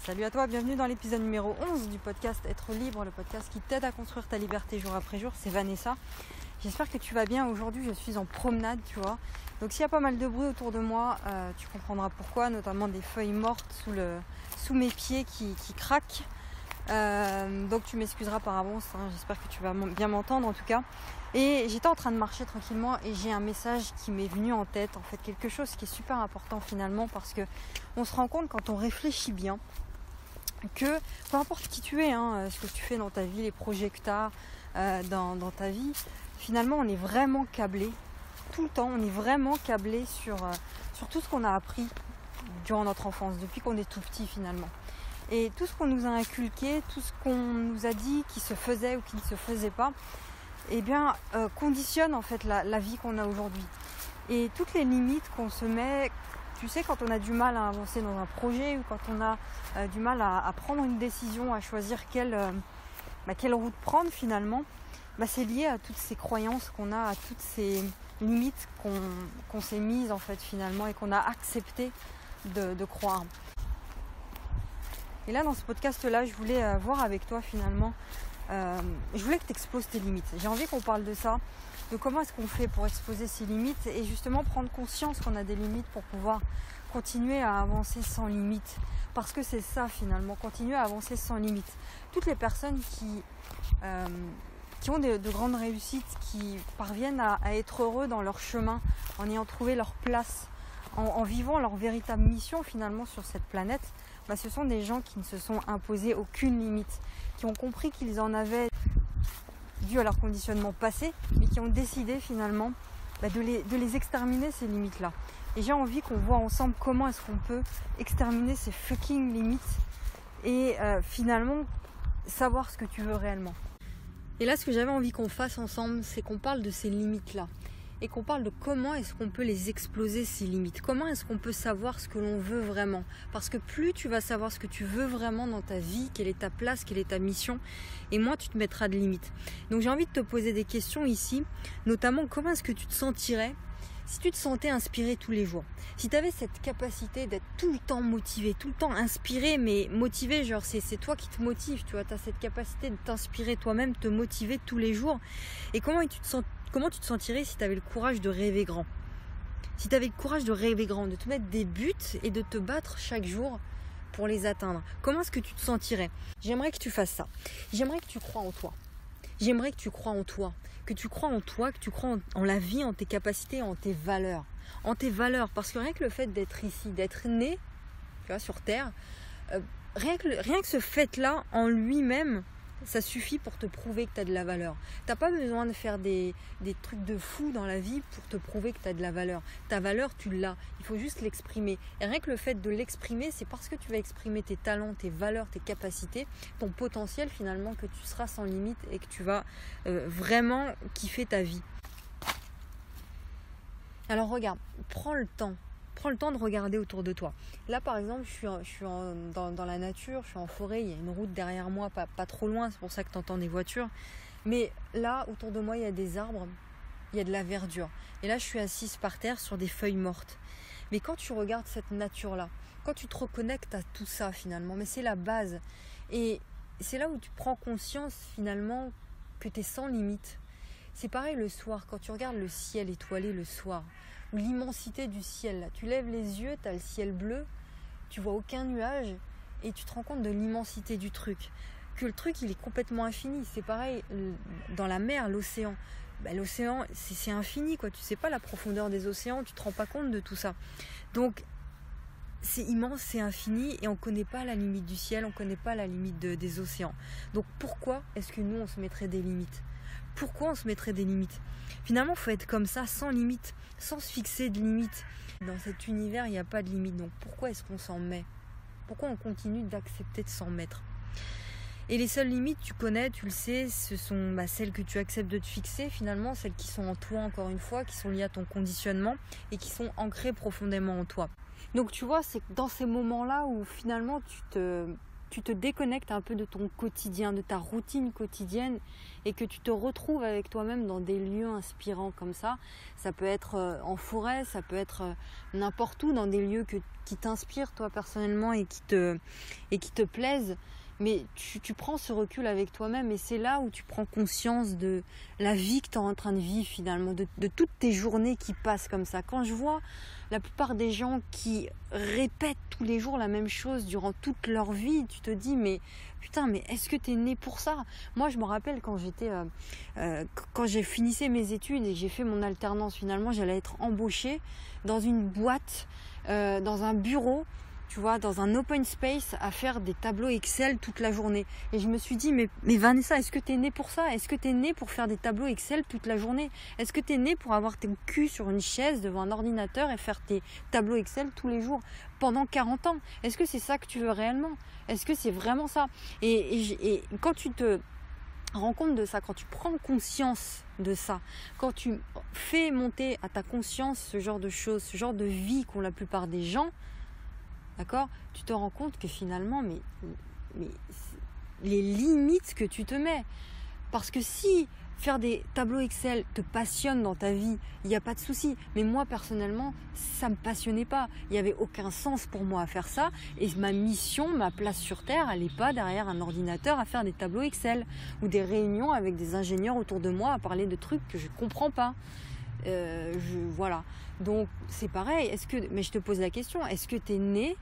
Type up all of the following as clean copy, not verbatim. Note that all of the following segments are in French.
Salut à toi, bienvenue dans l'épisode numéro 11 du podcast Être Libre, le podcast qui t'aide à construire ta liberté jour après jour. C'est Vanessa. J'espère que tu vas bien. Aujourd'hui, je suis en promenade, tu vois. Donc s'il y a pas mal de bruit autour de moi, tu comprendras pourquoi, notamment des feuilles mortes sous mes pieds qui craquent. Donc tu m'excuseras par avance, hein. J'espère que tu vas bien m'entendre en tout cas. Et j'étais en train de marcher tranquillement et j'ai un message qui m'est venu en tête, en fait quelque chose qui est super important finalement, parce que on se rend compte quand on réfléchit bien que peu importe qui tu es, ce que tu fais dans ta vie, les projets que tu as dans ta vie, finalement on est vraiment câblé tout le temps, on est vraiment câblé sur tout ce qu'on a appris durant notre enfance, depuis qu'on est tout petit finalement. Et tout ce qu'on nous a inculqué, tout ce qu'on nous a dit qui se faisait ou qui ne se faisait pas, conditionne en fait la vie qu'on a aujourd'hui. Et toutes les limites qu'on se met, tu sais, quand on a du mal à avancer dans un projet ou quand on a du mal à prendre une décision, à choisir quelle route prendre finalement, c'est lié à toutes ces croyances qu'on a, à toutes ces limites qu'on s'est mises en fait finalement et qu'on a accepté de croire. Et là, dans ce podcast-là, je voulais voir avec toi finalement, je voulais que tu exploses tes limites. J'ai envie qu'on parle de ça, de comment est-ce qu'on fait pour exposer ses limites et justement prendre conscience qu'on a des limites pour pouvoir continuer à avancer sans limite. Parce que c'est ça finalement, continuer à avancer sans limite. Toutes les personnes qui ont de grandes réussites, qui parviennent à être heureux dans leur chemin, en ayant trouvé leur place, en vivant leur véritable mission finalement sur cette planète, ce sont des gens qui ne se sont imposés aucune limite, qui ont compris qu'ils en avaient dû à leur conditionnement passé, mais qui ont décidé finalement de les exterminer ces limites-là. Et j'ai envie qu'on voit ensemble comment est-ce qu'on peut exterminer ces fucking limites et finalement savoir ce que tu veux réellement. Et là, ce que j'avais envie qu'on fasse ensemble, c'est qu'on parle de ces limites-là. Et qu'on parle de comment est-ce qu'on peut les exploser, ces limites. Comment est-ce qu'on peut savoir ce que l'on veut vraiment. Parce que plus tu vas savoir ce que tu veux vraiment dans ta vie, quelle est ta place, quelle est ta mission, et moins tu te mettras de limites. Donc j'ai envie de te poser des questions ici, notamment comment est-ce que tu te sentirais si tu te sentais inspiré tous les jours. Si tu avais cette capacité d'être tout le temps motivé, tout le temps inspiré, mais motivé, genre c'est toi qui te motive, tu vois, tu as cette capacité de t'inspirer toi-même, de te motiver tous les jours. Et comment tu te sentirais si tu avais le courage de rêver grand? Si tu avais le courage de rêver grand, de te mettre des buts et de te battre chaque jour pour les atteindre. Comment est-ce que tu te sentirais? J'aimerais que tu fasses ça. J'aimerais que tu crois en toi. J'aimerais que tu crois en toi. Que tu crois en toi, que tu crois en la vie, en tes capacités, en tes valeurs. En tes valeurs. Parce que rien que le fait d'être ici, d'être né, tu vois, sur Terre, rien que ce fait-là, en lui-même, ça suffit pour te prouver que tu as de la valeur. Tu n'as pas besoin de faire des trucs de fou dans la vie pour te prouver que tu as de la valeur. Ta valeur, tu l'as. Il faut juste l'exprimer. Et rien que le fait de l'exprimer, c'est parce que tu vas exprimer tes talents, tes valeurs, tes capacités, ton potentiel finalement, que tu seras sans limite et que tu vas vraiment kiffer ta vie. Alors regarde, prends le temps de regarder autour de toi. Là par exemple, je suis dans la nature, je suis en forêt, il y a une route derrière moi, pas trop loin, c'est pour ça que tu entends des voitures. Mais là, autour de moi, il y a des arbres, il y a de la verdure. Et là, je suis assise par terre sur des feuilles mortes. Mais quand tu regardes cette nature-là, quand tu te reconnectes à tout ça finalement, mais c'est la base. Et c'est là où tu prends conscience finalement que tu es sans limite. C'est pareil le soir, quand tu regardes le ciel étoilé le soir, ou l'immensité du ciel. Là. Tu lèves les yeux, tu as le ciel bleu, tu vois aucun nuage et tu te rends compte de l'immensité du truc. Que le truc, il est complètement infini. C'est pareil dans la mer, l'océan. L'océan, c'est infini, quoi. Tu sais pas la profondeur des océans, tu te rends pas compte de tout ça. Donc, c'est immense, c'est infini et on connaît pas la limite du ciel, on connaît pas la limite des océans. Donc, pourquoi est-ce que nous, on se mettrait des limites ? Pourquoi on se mettrait des limites? Finalement, il faut être comme ça, sans limite, sans se fixer de limites. Dans cet univers, il n'y a pas de limite. Donc pourquoi est-ce qu'on s'en met? Pourquoi on continue d'accepter de s'en mettre? Et les seules limites, tu connais, tu le sais, ce sont celles que tu acceptes de te fixer, finalement, celles qui sont en toi, encore une fois, qui sont liées à ton conditionnement et qui sont ancrées profondément en toi. Donc tu vois, c'est dans ces moments-là où finalement tu tu te déconnectes un peu de ton quotidien, de ta routine quotidienne et que tu te retrouves avec toi-même dans des lieux inspirants comme ça. Ça peut être en forêt, ça peut être n'importe où, dans des lieux qui t'inspirent toi personnellement et qui te plaisent. Mais tu prends ce recul avec toi-même et c'est là où tu prends conscience de la vie que tu es en train de vivre finalement, de toutes tes journées qui passent comme ça. Quand je vois la plupart des gens qui répètent tous les jours la même chose durant toute leur vie, tu te dis mais putain, mais est-ce que tu es né pour ça? Moi je me rappelle quand j'ai finissé mes études et j'ai fait mon alternance, finalement j'allais être embauchée dans une boîte, dans un bureau, tu vois, dans un open space à faire des tableaux Excel toute la journée. Et je me suis dit, mais Vanessa, est-ce que tu es née pour ça? Est-ce que tu es née pour faire des tableaux Excel toute la journée? Est-ce que tu es née pour avoir ton cul sur une chaise devant un ordinateur et faire tes tableaux Excel tous les jours pendant 40 ans? Est-ce que c'est ça que tu veux réellement? Est-ce que c'est vraiment ça? Et quand tu te rends compte de ça, quand tu prends conscience de ça, quand tu fais monter à ta conscience ce genre de choses, ce genre de vie qu'ont la plupart des gens, d'accord, tu te rends compte que finalement, mais les limites que tu te mets. Parce que si faire des tableaux Excel te passionne dans ta vie, il n'y a pas de souci. Mais moi, personnellement, ça ne me passionnait pas. Il n'y avait aucun sens pour moi à faire ça. Et ma mission, ma place sur Terre, elle n'est pas derrière un ordinateur à faire des tableaux Excel ou des réunions avec des ingénieurs autour de moi à parler de trucs que je ne comprends pas. Voilà. Donc, c'est pareil. Mais je te pose la question, est-ce que tu es né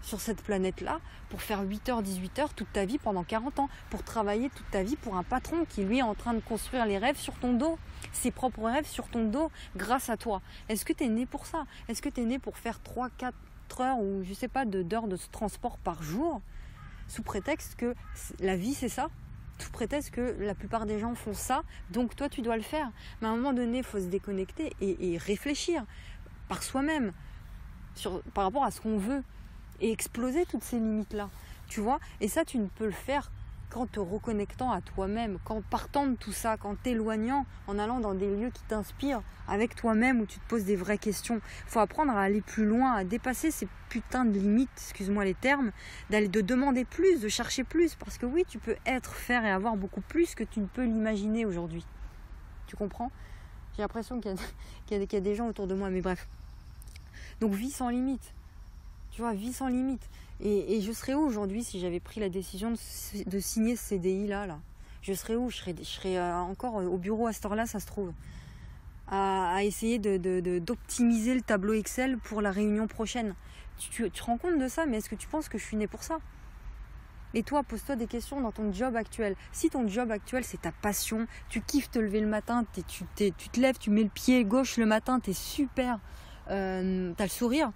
sur cette planète-là pour faire 8h, 18h toute ta vie pendant 40 ans, pour travailler toute ta vie pour un patron qui, lui, est en train de construire les rêves sur ton dos, ses propres rêves sur ton dos, grâce à toi? Est-ce que tu es né pour ça? Est-ce que tu es né pour faire 3-4 heures ou je sais pas d'heures de transport par jour, sous prétexte que la vie c'est ça? Sous prétexte que la plupart des gens font ça, donc toi tu dois le faire. Mais à un moment donné, il faut se déconnecter et réfléchir par soi-même par rapport à ce qu'on veut et exploser toutes ces limites-là, tu vois. Et ça, tu ne peux le faire qu'en te reconnectant à toi-même, qu'en partant de tout ça, qu'en t'éloignant, en allant dans des lieux qui t'inspirent avec toi-même, où tu te poses des vraies questions. Il faut apprendre à aller plus loin, à dépasser ces putains de limites, excuse-moi les termes, de demander plus, de chercher plus, parce que oui, tu peux être, faire et avoir beaucoup plus que tu ne peux l'imaginer aujourd'hui. Tu comprends? J'ai l'impression qu'il y a des gens autour de moi, mais bref. Donc, vis sans limite. Tu vois, vie sans limite. Et je serais où aujourd'hui si j'avais pris la décision de signer ce CDI là? Je serais où? Je serais encore au bureau à cette heure-là, ça se trouve. À essayer d'optimiser le tableau Excel pour la réunion prochaine. Tu te rends compte de ça? Mais est-ce que tu penses que je suis née pour ça? Et toi, pose-toi des questions dans ton job actuel. Si ton job actuel, c'est ta passion, tu kiffes te lever le matin, tu te lèves, tu mets le pied gauche le matin, t'es super, t'as le sourire,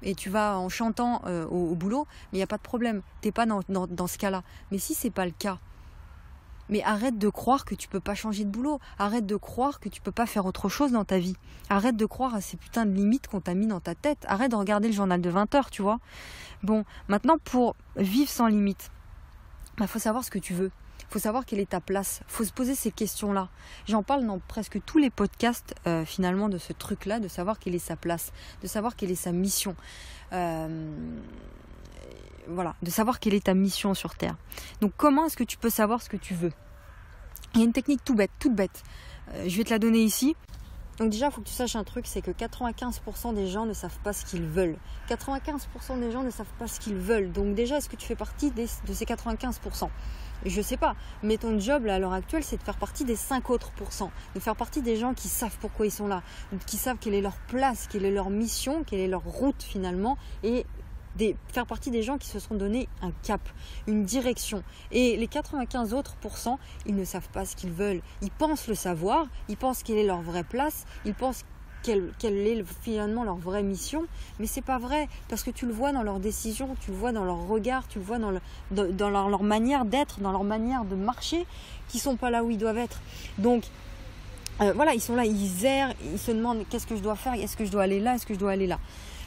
et tu vas en chantant au boulot, mais il n'y a pas de problème. Tu n'es pas dans ce cas-là. Mais si ce n'est pas le cas, mais arrête de croire que tu ne peux pas changer de boulot. Arrête de croire que tu ne peux pas faire autre chose dans ta vie. Arrête de croire à ces putains de limites qu'on t'a mis dans ta tête. Arrête de regarder le journal de 20h, tu vois. Bon, maintenant, pour vivre sans limite, faut savoir ce que tu veux. Il faut savoir quelle est ta place. Il faut se poser ces questions-là. J'en parle dans presque tous les podcasts, finalement, de ce truc-là, de savoir quelle est sa place, de savoir quelle est sa mission. Voilà, de savoir quelle est ta mission sur Terre. Donc, comment est-ce que tu peux savoir ce que tu veux? Il y a une technique toute bête. Je vais te la donner ici. Donc déjà, il faut que tu saches un truc, c'est que 95% des gens ne savent pas ce qu'ils veulent. 95% des gens ne savent pas ce qu'ils veulent. Donc déjà, est-ce que tu fais partie de ces 95%? Je sais pas, mais ton job là, à l'heure actuelle, c'est de faire partie des 5 autres pourcents, de faire partie des gens qui savent pourquoi ils sont là, qui savent quelle est leur place, quelle est leur mission, quelle est leur route finalement, et faire partie des gens qui se sont donné un cap, une direction. Et les 95 autres pourcents, ils ne savent pas ce qu'ils veulent. Ils pensent le savoir, ils pensent quelle est leur vraie place, ils pensent quelle est finalement leur vraie mission, mais c'est pas vrai, parce que tu le vois dans leurs décisions, tu le vois dans leur regard, tu le vois dans leur manière d'être, dans leur manière de marcher, qui sont pas là où ils doivent être. Donc voilà, ils sont là, ils errent, ils se demandent qu'est-ce que je dois faire, est-ce que je dois aller là, est-ce que je dois aller là.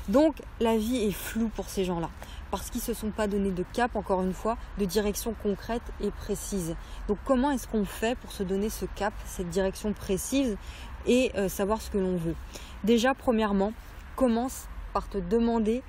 Donc la vie est floue pour ces gens-là, parce qu'ils ne se sont pas donné de cap, encore une fois, de direction concrète et précise. Donc comment est-ce qu'on fait pour se donner ce cap, cette direction précise et savoir ce que l'on veut? Déjà, premièrement, commence par te demander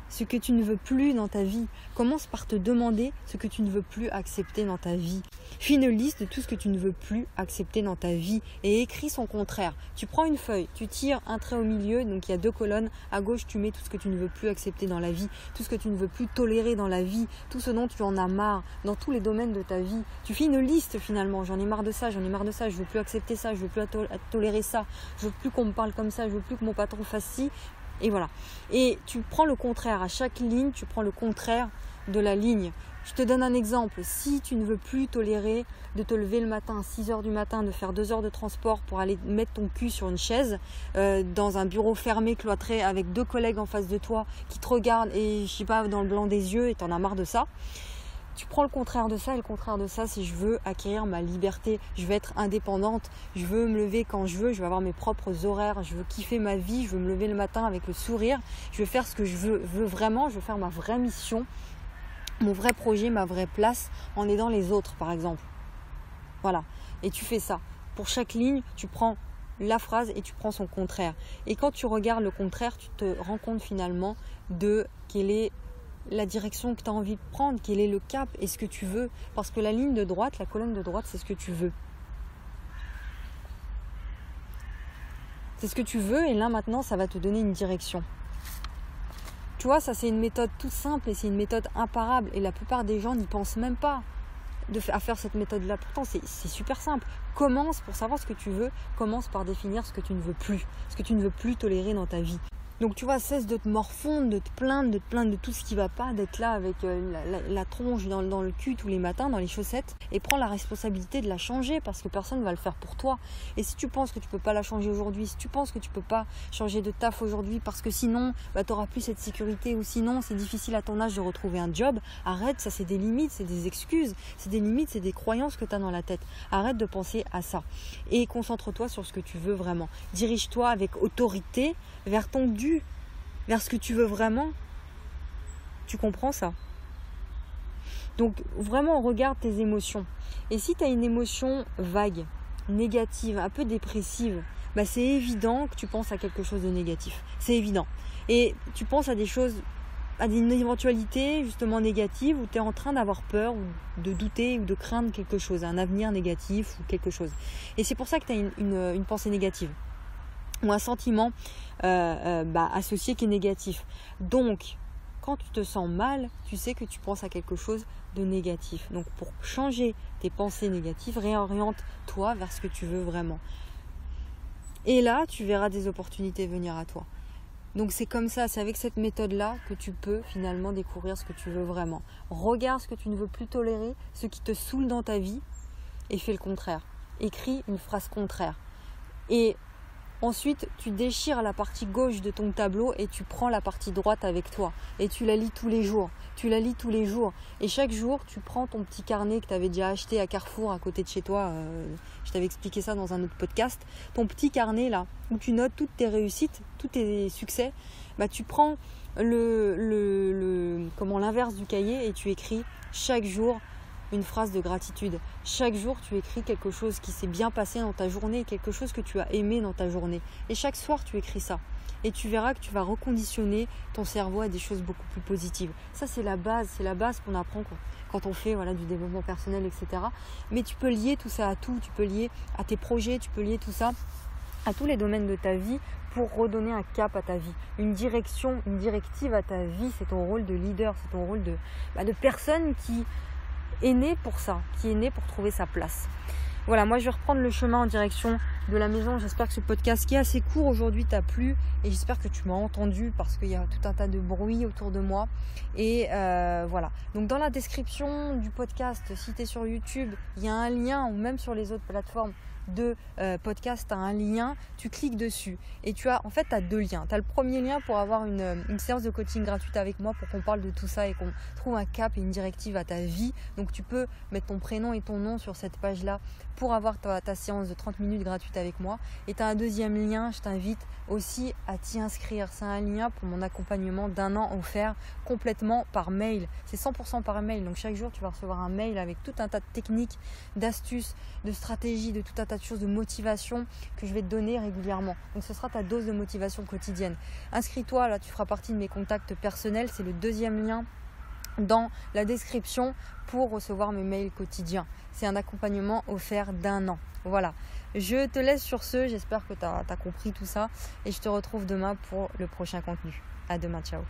ce que tu ne veux plus dans ta vie. Commence par te demander ce que tu ne veux plus accepter dans ta vie. Fais une liste de tout ce que tu ne veux plus accepter dans ta vie et écris son contraire. Tu prends une feuille, tu tires un trait au milieu, donc il y a 2 colonnes. À gauche, tu mets tout ce que tu ne veux plus accepter dans la vie, tout ce que tu ne veux plus tolérer dans la vie, tout ce dont tu en as marre dans tous les domaines de ta vie. Tu fais une liste finalement. J'en ai marre de ça, j'en ai marre de ça, je veux plus accepter ça, je veux plus tolérer ça, je veux plus qu'on me parle comme ça, je veux plus que mon patron fasse ci. Et voilà. Et tu prends le contraire. À chaque ligne, tu prends le contraire de la ligne. Je te donne un exemple. Si tu ne veux plus tolérer de te lever le matin à 6 heures du matin, de faire 2 heures de transport pour aller mettre ton cul sur une chaise, dans un bureau fermé, cloîtré, avec 2 collègues en face de toi qui te regardent et je sais pas, dans le blanc des yeux et t'en as marre de ça. Tu prends le contraire de ça, et le contraire de ça, c'est je veux acquérir ma liberté, je veux être indépendante, je veux me lever quand je veux avoir mes propres horaires, je veux kiffer ma vie, je veux me lever le matin avec le sourire, je veux faire ce que je veux vraiment, je veux faire ma vraie mission, mon vrai projet, ma vraie place en aidant les autres par exemple. Voilà, et tu fais ça. Pour chaque ligne, tu prends la phrase et tu prends son contraire. Et quand tu regardes le contraire, tu te rends compte finalement de quelle est la direction que tu as envie de prendre, quel est le cap et ce que tu veux. Parce que la ligne de droite, la colonne de droite, c'est ce que tu veux. C'est ce que tu veux et là maintenant, ça va te donner une direction. Tu vois, ça c'est une méthode toute simple et c'est une méthode imparable et la plupart des gens n'y pensent même pas à faire cette méthode-là. Pourtant, c'est super simple. Commence pour savoir ce que tu veux, commence par définir ce que tu ne veux plus, ce que tu ne veux plus tolérer dans ta vie. Donc tu vois, cesse de te morfondre, de te plaindre de tout ce qui va pas, d'être là avec la tronche dans le cul tous les matins, dans les chaussettes, et prends la responsabilité de la changer parce que personne ne va le faire pour toi. Et si tu penses que tu peux pas la changer aujourd'hui, si tu penses que tu peux pas changer de taf aujourd'hui parce que sinon tu n'auras plus cette sécurité ou sinon c'est difficile à ton âge de retrouver un job, arrête, ça c'est des limites, c'est des excuses, c'est des limites, c'est des croyances que tu as dans la tête. Arrête de penser à ça et concentre-toi sur ce que tu veux vraiment. Dirige-toi avec autorité vers ton but, vers ce que tu veux vraiment. Tu comprends ça? Donc vraiment regarde tes émotions. Et si tu as une émotion vague, négative, un peu dépressive, c'est évident que tu penses à quelque chose de négatif. C'est évident. Et tu penses à des choses, à une éventualité justement négative où tu es en train d'avoir peur ou de douter ou de craindre quelque chose, un avenir négatif ou quelque chose. Et c'est pour ça que tu as une pensée négative ou un sentiment associé qui est négatif. Donc, quand tu te sens mal, tu sais que tu penses à quelque chose de négatif. Donc, pour changer tes pensées négatives, réoriente-toi vers ce que tu veux vraiment. Et là, tu verras des opportunités venir à toi. Donc, c'est comme ça, c'est avec cette méthode-là que tu peux finalement découvrir ce que tu veux vraiment. Regarde ce que tu ne veux plus tolérer, ce qui te saoule dans ta vie et fais le contraire. Écris une phrase contraire. Et ensuite, tu déchires la partie gauche de ton tableau et tu prends la partie droite avec toi. Et tu la lis tous les jours. Et chaque jour, tu prends ton petit carnet que tu avais déjà acheté à Carrefour à côté de chez toi. Je t'avais expliqué ça dans un autre podcast. Ton petit carnet là, où tu notes toutes tes réussites, tous tes succès. Tu prends l'inverse du cahier et tu écris chaque jour une phrase de gratitude. Chaque jour, tu écris quelque chose qui s'est bien passé dans ta journée, quelque chose que tu as aimé dans ta journée. Et chaque soir, tu écris ça. Et tu verras que tu vas reconditionner ton cerveau à des choses beaucoup plus positives. Ça, c'est la base qu'on apprend quand on fait du développement personnel, etc. Mais tu peux lier tout ça à tout. Tu peux lier à tes projets, tu peux lier tout ça à tous les domaines de ta vie pour redonner un cap à ta vie, une direction, une directive à ta vie. C'est ton rôle de leader, c'est ton rôle de personne qui est né pour ça, qui est né pour trouver sa place. Voilà, moi je vais reprendre le chemin en direction de la maison. J'espère que ce podcast qui est assez court aujourd'hui t'a plu et j'espère que tu m'as entendu parce qu'il y a tout un tas de bruit autour de moi. Et voilà, donc dans la description du podcast, si tu es sur YouTube, il y a un lien ou même sur les autres plateformes de podcast, tu as un lien, tu cliques dessus et tu as 2 liens. Tu as le premier lien pour avoir une séance de coaching gratuite avec moi pour qu'on parle de tout ça et qu'on trouve un cap et une directive à ta vie. Donc tu peux mettre ton prénom et ton nom sur cette page-là pour avoir ta séance de 30 minutes gratuite avec moi. Et tu as un deuxième lien, je t'invite aussi à t'y inscrire. C'est un lien pour mon accompagnement d'1 an offert complètement par mail. C'est 100% par mail. Donc chaque jour, tu vas recevoir un mail avec tout un tas de techniques, d'astuces, de stratégies, de tout un tas de choses, de motivation que je vais te donner régulièrement. Donc ce sera ta dose de motivation quotidienne. Inscris-toi, là tu feras partie de mes contacts personnels. C'est le deuxième lien dans la description pour recevoir mes mails quotidiens. C'est un accompagnement offert d'1 an. Voilà. Je te laisse sur ce. J'espère que tu as compris tout ça et je te retrouve demain pour le prochain contenu. À demain. Ciao.